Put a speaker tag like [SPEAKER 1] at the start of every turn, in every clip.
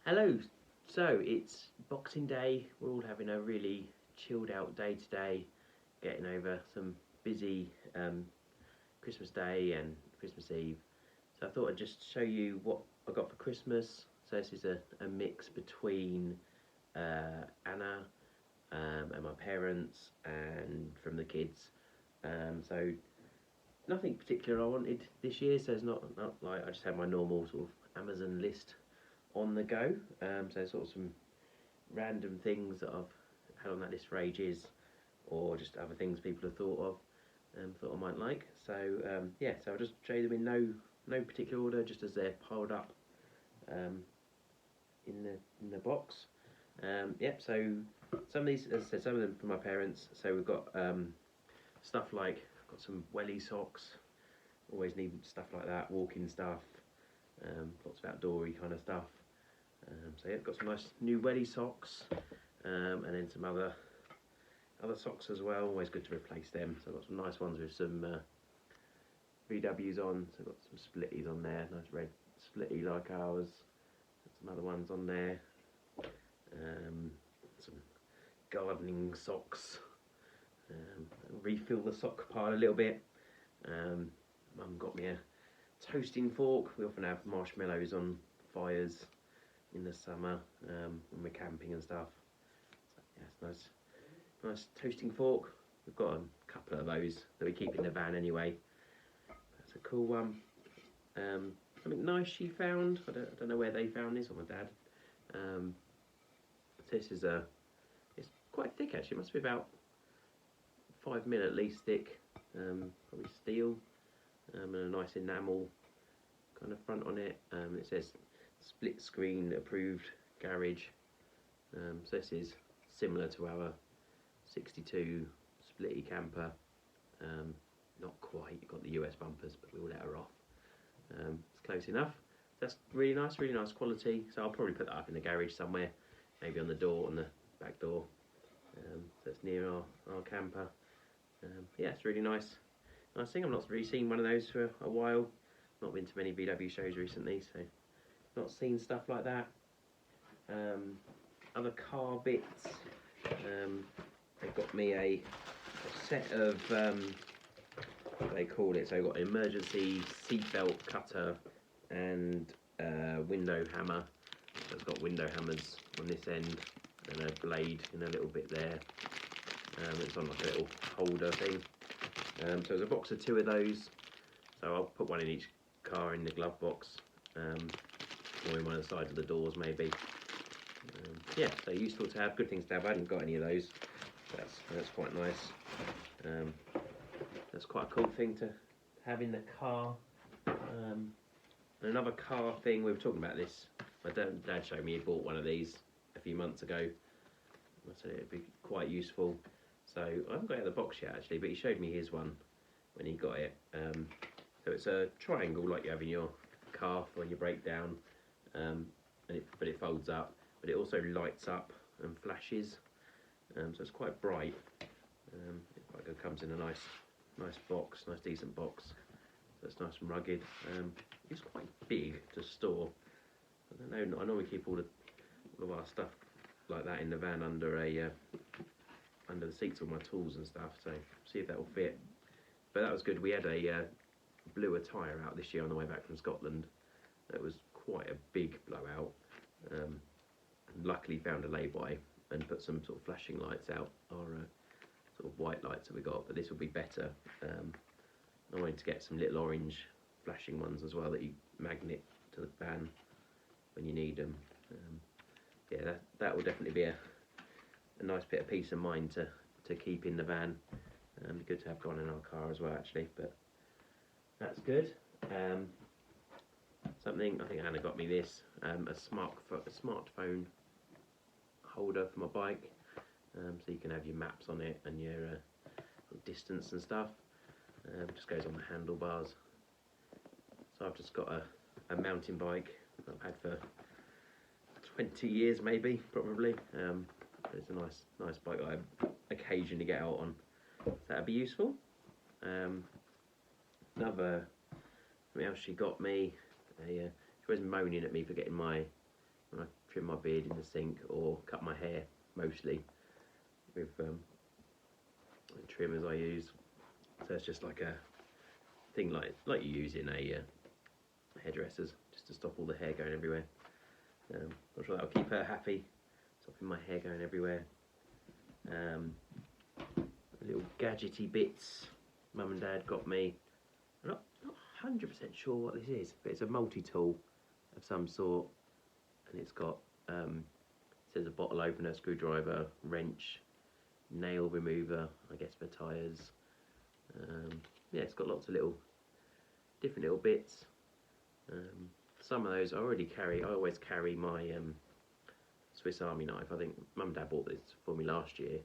[SPEAKER 1] Hello. So it's Boxing Day. We're all having a really chilled out day today, getting over some busy Christmas Day and Christmas Eve. So I thought I'd just show you what I got for Christmas. So this is a mix between Anna and my parents and from the kids. So nothing particular I wanted this year. So it's not like I just had my normal sort of Amazon list on the go. So sort of some random things that I've had on that list for ages, or just other things people have thought of, thought I might like. So yeah, so I'll just show them in no particular order, just as they're piled up um, in the box. Yep. So some of these, as I said, some of them from my parents. So we've got stuff like got some welly socks. Always need stuff like that, walking stuff, lots of outdoory kind of stuff. So yeah, got some nice new welly socks, and then some other socks as well. Always good to replace them. So I've got some nice ones with some VWs on. So I've got some splitties on there, nice red splitty like ours. Some other ones on there. Some gardening socks. Refill the sock pile a little bit. Mum got me a toasting fork. We often have marshmallows on fires in the summer when we're camping and stuff. So, yeah, it's nice toasting fork. We've got a couple of those that we keep in the van anyway. That's a cool one. Something nice she found. I don't know where they found this, or my dad. This is it's quite thick actually. It must be about 5mm at least thick. Probably steel, and a nice enamel kind of front on it. It says split screen approved garage. So this is similar to our 62 splitty camper. Not quite, you've got the US bumpers, but we'll let her off. It's close enough. That's really nice quality. So I'll probably put that up in the garage somewhere, maybe on the door, on the back door. So it's near our camper. Yeah, it's really nice thing. I've not really seen one of those for a while. Not been to many VW shows recently, so not seen stuff like that. Other car bits. They've got me a set of what they call it. So I've got an emergency seatbelt cutter and window hammer. So it's got window hammers on this end and a blade in a little bit there. It's on like a little holder thing. So there's a box of two of those. So I'll put one in each car in the glove box, or in one of the sides of the doors maybe. Yeah, so useful to have, good things to have. I hadn't got any of those. That's quite nice. That's quite a cool thing to have in the car. And another car thing, we were talking about this. My dad showed me he bought one of these a few months ago. I said it'd be quite useful. So I haven't got it out of the box yet actually, but he showed me his one when he got it. So it's a triangle like you have in your car when you break down, but it folds up, but it also lights up and flashes. So it's quite bright. It comes in a nice box, nice decent box. So it's nice and rugged. It's quite big to store. I don't know. I normally keep all of our stuff like that in the van under the seats, all my tools and stuff. So see if that will fit. But that was good. We had a blew a tyre out this year on the way back from Scotland. It was quite a big blowout. Luckily found a lay-by and put some sort of flashing lights out, our sort of white lights that we got, but this will be better. I wanted to get some little orange flashing ones as well that you magnet to the van when you need them. Yeah, that will definitely be a nice bit of peace of mind to keep in the van. Good to have gone in our car as well actually, but that's good. Something, I think Anna got me this, a smartphone holder for my bike, so you can have your maps on it and your distance and stuff. Just goes on the handlebars. So I've just got a mountain bike that I've had for 20 years maybe, probably. It's a nice bike that I occasionally get out on. So that'd be useful. Another, something else she got me, she was moaning at me for getting when I trim trim my beard in the sink or cut my hair, mostly with the trimmers I use. So it's just like a thing like you use in a hairdressers, just to stop all the hair going everywhere. I'm sure that'll keep her happy, stopping my hair going everywhere. Little gadgety bits Mum and Dad got me. I'm not 100% sure what this is, but it's a multi-tool of some sort, and it's got it says a bottle opener, screwdriver, wrench, nail remover, I guess for tyres. Yeah, it's got lots of different little bits. Some of those I already carry. I always carry my Swiss Army knife. I think Mum and Dad bought this for me last year.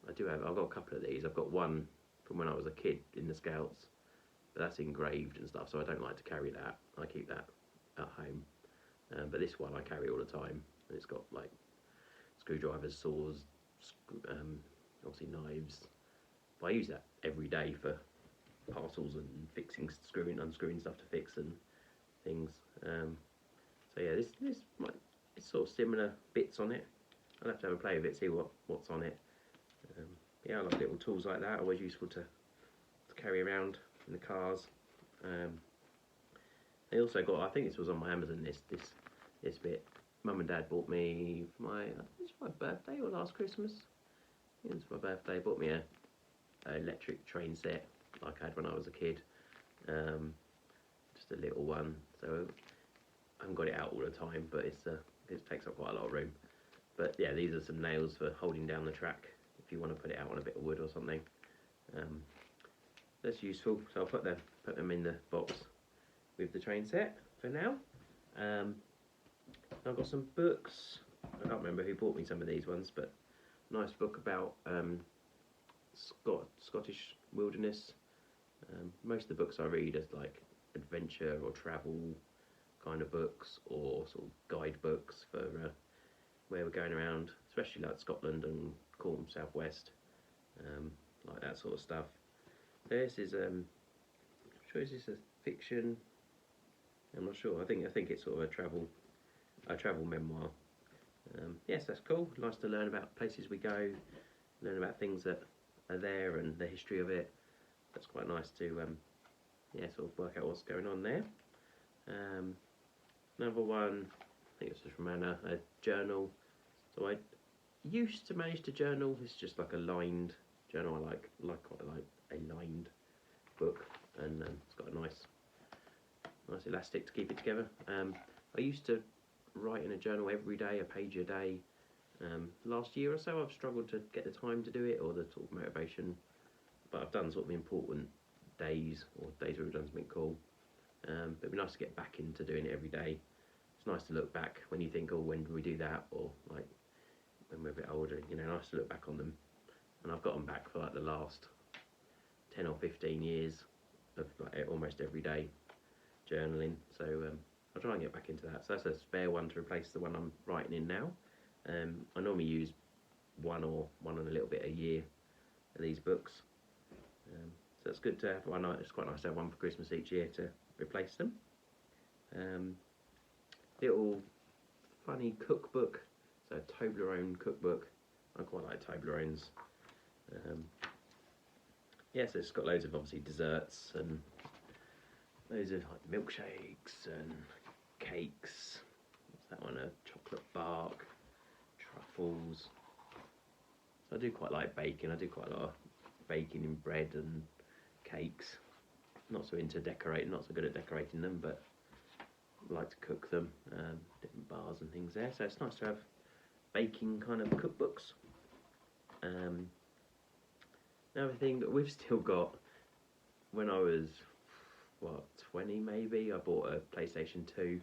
[SPEAKER 1] I've got a couple of these. I've got one from when I was a kid in the Scouts, but that's engraved and stuff, so I don't like to carry that. I keep that at home. But this one I carry all the time, and it's got like screwdrivers, saws, obviously knives. But I use that every day for parcels and fixing, unscrewing stuff to fix and things. So yeah, this it's sort of similar bits on it. I'll have to have a play with it, see what's on it. Yeah, I like little tools like that. Always useful to carry around in the cars. They also got, I think this was on my Amazon list, this bit. Mum and Dad bought me for my birthday or last Christmas. It was my birthday. Bought me a electric train set like I had when I was a kid. Just a little one. So I haven't got it out all the time, but it takes up quite a lot of room. But yeah, these are some nails for holding down the track if you want to put it out on a bit of wood or something. That's useful. So I'll put them in the box with the train set for now. I've got some books. I can't remember who bought me some of these ones, but nice book about Scottish wilderness. Most of the books I read are like adventure or travel kind of books, or sort of guidebooks for where we're going around, especially like Scotland and Cornwall, Southwest, like that sort of stuff. This is I'm sure, is this a fiction? I'm not sure. I think it's sort of a travel memoir. Yes, that's cool. Nice to learn about places we go, learn about things that are there and the history of it. That's quite nice to sort of work out what's going on there. Another one, I think this was from Anna, a journal. So I used to manage to journal. It's just like a lined journal. I like a lined book, and it's got a nice elastic to keep it together. I used to write in a journal every day, a page a day. Last year or so I've struggled to get the time to do it, or the sort of motivation, but I've done sort of important days, or days where we've done something cool. But it'd be nice to get back into doing it every day. It's nice to look back when you think, oh, when did we do that, or like when we're a bit older, nice to look back on them. And I've got them back for like the last 10 or 15 years of like almost every day journaling, so I'll try and get back into that. So that's a spare one to replace the one I'm writing in now. I normally use one and a little bit a year of these books, so it's good to have one. It's quite nice to have one for Christmas each year to replace them. Little funny cookbook, so a Toblerone cookbook. I quite like Toblerones. So it's got loads of obviously desserts and loads of like milkshakes and cakes. What's that one? A chocolate bark, truffles. So I do quite like baking. I do quite a lot of baking in bread and cakes. Not so into decorating, not so good at decorating them, but I like to cook them. Different bars and things there. So it's nice to have baking kind of cookbooks. Another thing that we've still got, when I was 20 maybe, I bought a PlayStation 2.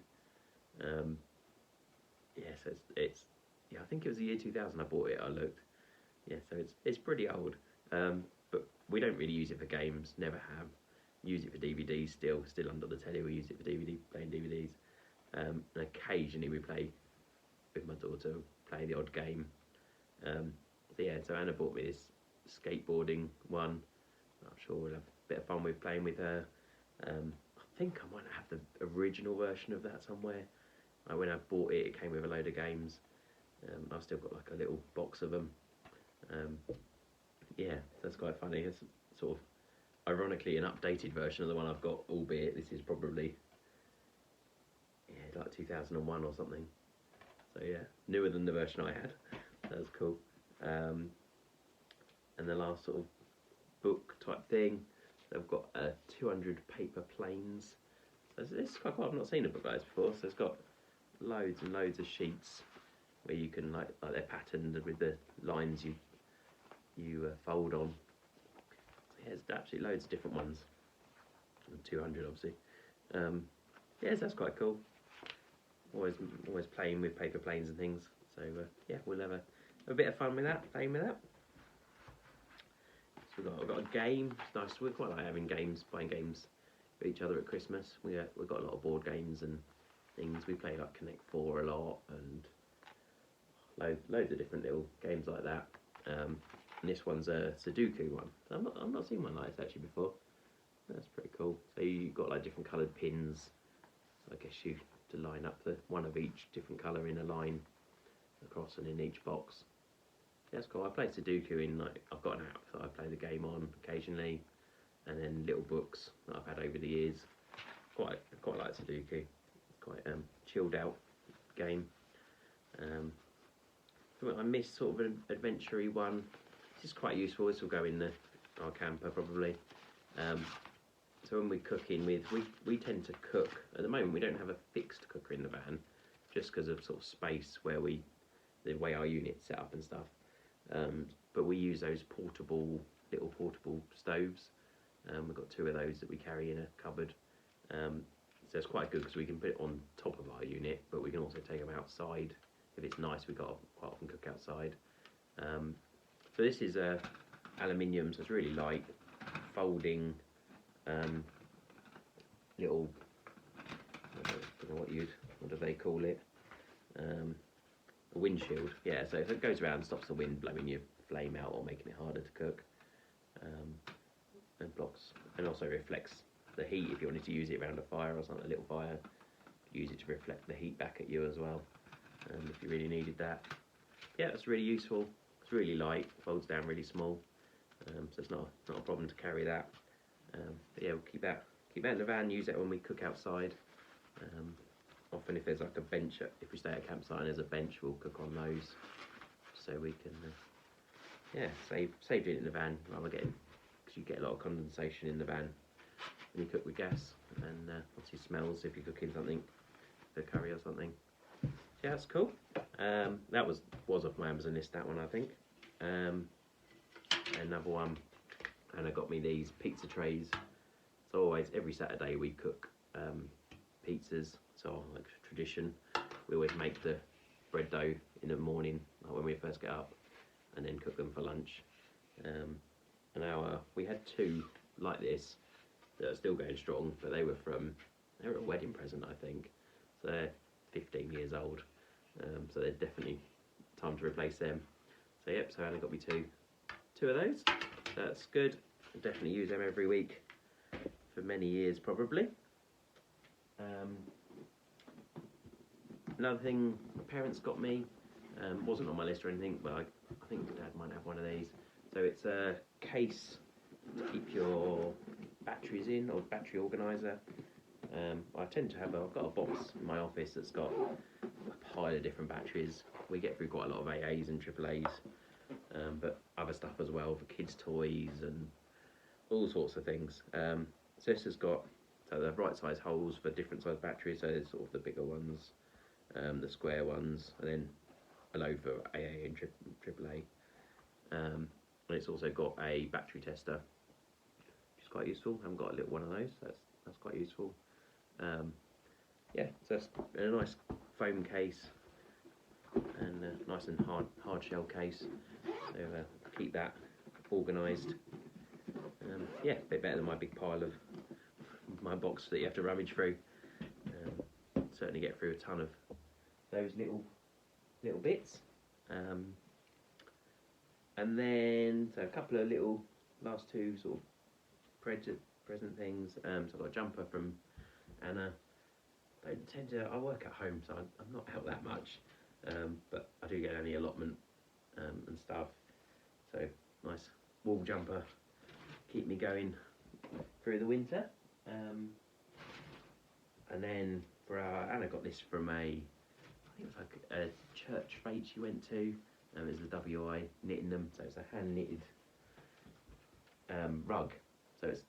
[SPEAKER 1] So it's I think it was the year 2000 I bought it. I looked, so it's pretty old, but we don't really use it for games, never have. Use it for DVDs still under the telly. We use it for playing DVDs, and occasionally we play with my daughter, play the odd game. So Anna bought me this skateboarding one. I'm sure we'll have a bit of fun with playing with her. I think I might have the original version of that somewhere. when I bought it, it came with a load of games. I've still got like a little box of them. Yeah, that's quite funny. It's sort of ironically an updated version of the one I've got, albeit this is probably like 2001 or something. So yeah, newer than the version I had. That's cool. And the last sort of book type thing, they've got 200 paper planes. So it's quite cool. I've not seen a book like this before. So it's got loads and loads of sheets where you can like they're patterned with the lines you fold on. So yeah, there's absolutely loads of different ones. 200 obviously. Yes, that's quite cool. Always playing with paper planes and things. So yeah, we'll have a bit of fun with that, playing with that. So we've got a game. It's nice. We quite like having games, buying games for each other at Christmas. We've got a lot of board games and things. We play like Connect 4 a lot and loads of different little games like that. And this one's a Sudoku one. I've not seen one like this actually before. That's pretty cool. So you've got like different coloured pins. So I guess you to line up the one of each different colour in a line across and in each box. That's cool. I play Sudoku in I've got an app that I play the game on occasionally, and then little books that I've had over the years. Quite like Sudoku. It's quite chilled out game. I missed sort of an adventure-y one. This is quite useful. This will go in our camper probably. So when we're cooking we tend to cook. At the moment we don't have a fixed cooker in the van, just because of sort of space where the way our unit's set up and stuff. But we use those little portable stoves. We've got 2 of those that we carry in a cupboard. So it's quite good because we can put it on top of our unit, but we can also take them outside. If it's nice, we quite often cook outside. So this is aluminium, so it's really light, folding little, I don't know what do they call it? A windshield. Yeah, so it goes around and stops the wind blowing your flame out or making it harder to cook. And blocks, and also reflects the heat if you wanted to use it around a fire or something, a little fire. Use it to reflect the heat back at you as well, if you really needed that. Yeah, that's really useful. It's really light, folds down really small, so it's not a problem to carry that. But yeah, we'll keep that in the van. Use it when we cook outside. Often if there's like a bench, if we stay at a campsite and there's a bench, we'll cook on those, so we can save it in the van rather getting, because you get a lot of condensation in the van when you cook with gas, and obviously smells if you're cooking something, the curry or something. Yeah, that's cool. That was off my Amazon list, that one I think. Another one, and I got me these pizza trays. So always every Saturday we cook pizzas. So like tradition, we always make the bread dough in the morning, like when we first get up, and then cook them for lunch. And we had 2 like this that are still going strong, but they were a wedding present I think. So they're 15 years old. So they're definitely time to replace them. So yep, so Anna got me two of those. That's good. I'll definitely use them every week for many years probably. Another thing my parents got me, wasn't on my list or anything, but I think Dad might have one of these. So it's a case to keep your batteries in, or battery organiser. I tend to have I've got a box in my office that's got a pile of different batteries. We get through quite a lot of AAs and AAAs, but other stuff as well for kids' toys and all sorts of things. So this has got the right size holes for different size batteries, so there's sort of the bigger ones, the square ones, and then a load for AA and AAA. And it's also got a battery tester, which is quite useful. I haven't got a little one of those, so that's quite useful. Yeah, so it's in a nice foam case and a nice and hard shell case. So keep that organised. Yeah, a bit better than my big pile of my box that you have to rummage through. Certainly get through a ton of those little bits. And then so a couple of little last 2 sort of present things. So I got a jumper from Anna. don't tend to. I work at home, so I'm not out that much, but I do get any allotment and stuff. So nice wool jumper, keep me going through the winter. And then for Anna got this from I think it was like a church fete she went to. It was the WI knitting them, so it's a hand knitted rug. So it's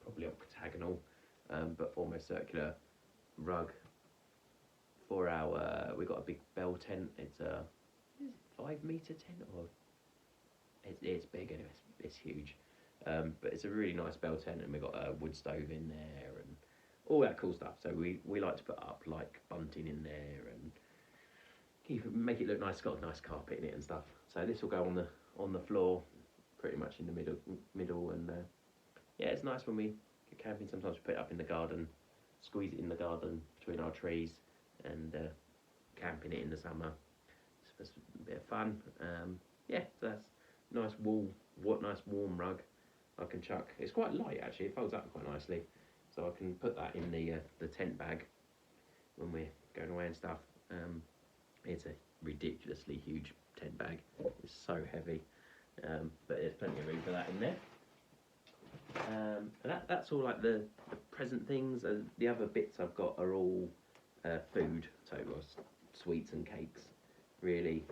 [SPEAKER 1] probably octagonal, but almost circular rug for our. We got a big bell tent. It's a 5 meter tent, or it's big anyway. It's huge, but it's a really nice bell tent, and we got a wood stove in there and all that cool stuff. So we like to put up like bunting in there and make it look nice. It's got a nice carpet in it and stuff. So this will go on the floor, pretty much in the middle, and yeah, it's nice when we go camping. Sometimes we put it up in the garden, squeeze it in the garden between our trees, and camping it in the summer. It's a bit of fun. Yeah, so that's nice nice warm rug I can chuck. It's quite light actually. It folds up quite nicely, so I can put that in the tent bag when we're going away and stuff. It's a ridiculously huge tent bag. It's so heavy, but there's plenty of room for that in there. That's all like the present things. The other bits I've got are all food, so it was sweets and cakes, really.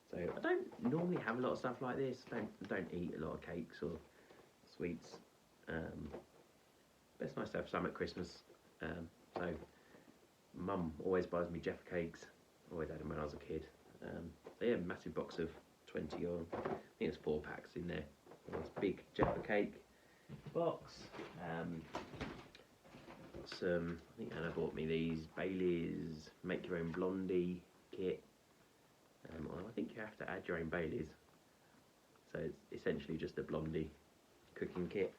[SPEAKER 1] So I don't normally have a lot of stuff like this. Don't eat a lot of cakes or sweets. But it's nice to have some at Christmas. So Mum always buys me Jaffa cakes. Always had them when I was a kid. So yeah, massive box of 20 or I think it's 4 packs in there. Nice big Jaffa cake box. I think Anna bought me these Baileys make your own blondie kit. Well, I think you have to add your own Baileys. So it's essentially just a blondie cooking kit.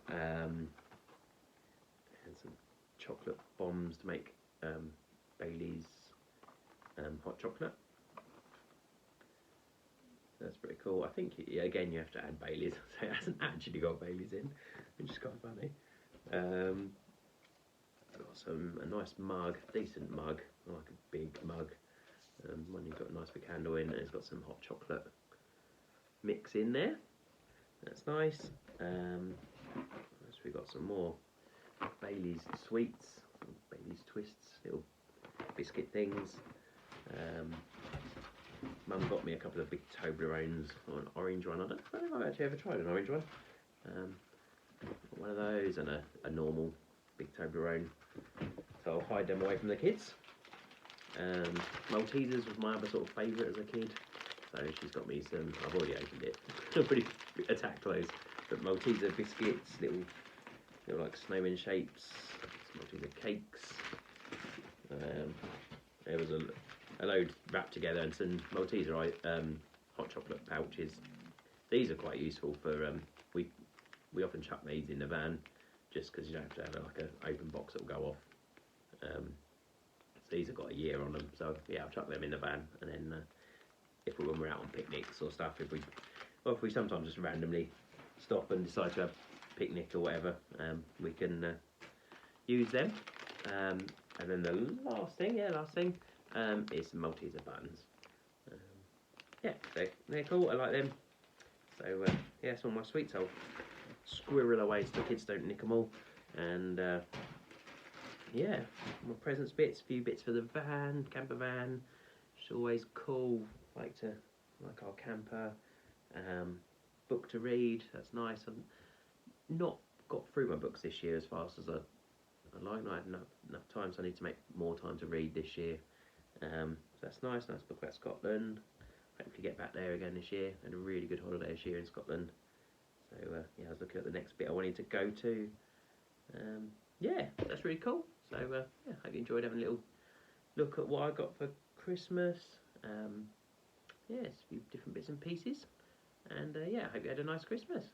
[SPEAKER 1] And some chocolate bombs to make Baileys hot chocolate. That's pretty cool. I think again you have to add Baileys, so it hasn't actually got Baileys in, which is quite funny. Got a nice mug, decent mug, like a big mug. One you've got a nice big handle in, and it's got some hot chocolate mix in there. That's nice. So we've got some more Baileys sweets, Baileys twists, little biscuit things. Mum got me a couple of big Toblerones, or an orange one. I don't know if I've actually ever tried an orange one. One of those and a normal big Toblerone. So I'll hide them away from the kids. Maltesers was my other sort of favourite as a kid. So she's got me some, I've already opened it. I've already attacked those. But Malteser biscuits, little like snowman shapes, Malteser cakes. There was a load wrapped together and some Malteser hot chocolate pouches. These are quite useful for, we often chuck these in the van just because you don't have to have like an open box that will go off. So these have got a year on them, so yeah, I'll chuck them in the van, and then when we're out on picnics or stuff, if we sometimes just randomly stop and decide to have a picnic or whatever, we can use them. And then the last thing is some Malteser buttons. Yeah, they're cool. I like them. So yeah, some of my sweets I'll squirrel away so the kids don't nick them all. And yeah, my presents bits, a few bits for the van, camper van. It's always cool. Like our camper. Book to read. That's nice. I've not got through my books this year as fast as I like. Not had enough time, so I need to make more time to read this year. So that's nice. Nice book about Scotland. Hopefully get back there again this year. Had a really good holiday this year in Scotland. So yeah, I was looking at the next bit I wanted to go to. Yeah, that's really cool. So yeah, hope you enjoyed having a little look at what I got for Christmas. Yeah, it's a few different bits and pieces. And yeah, I hope you had a nice Christmas.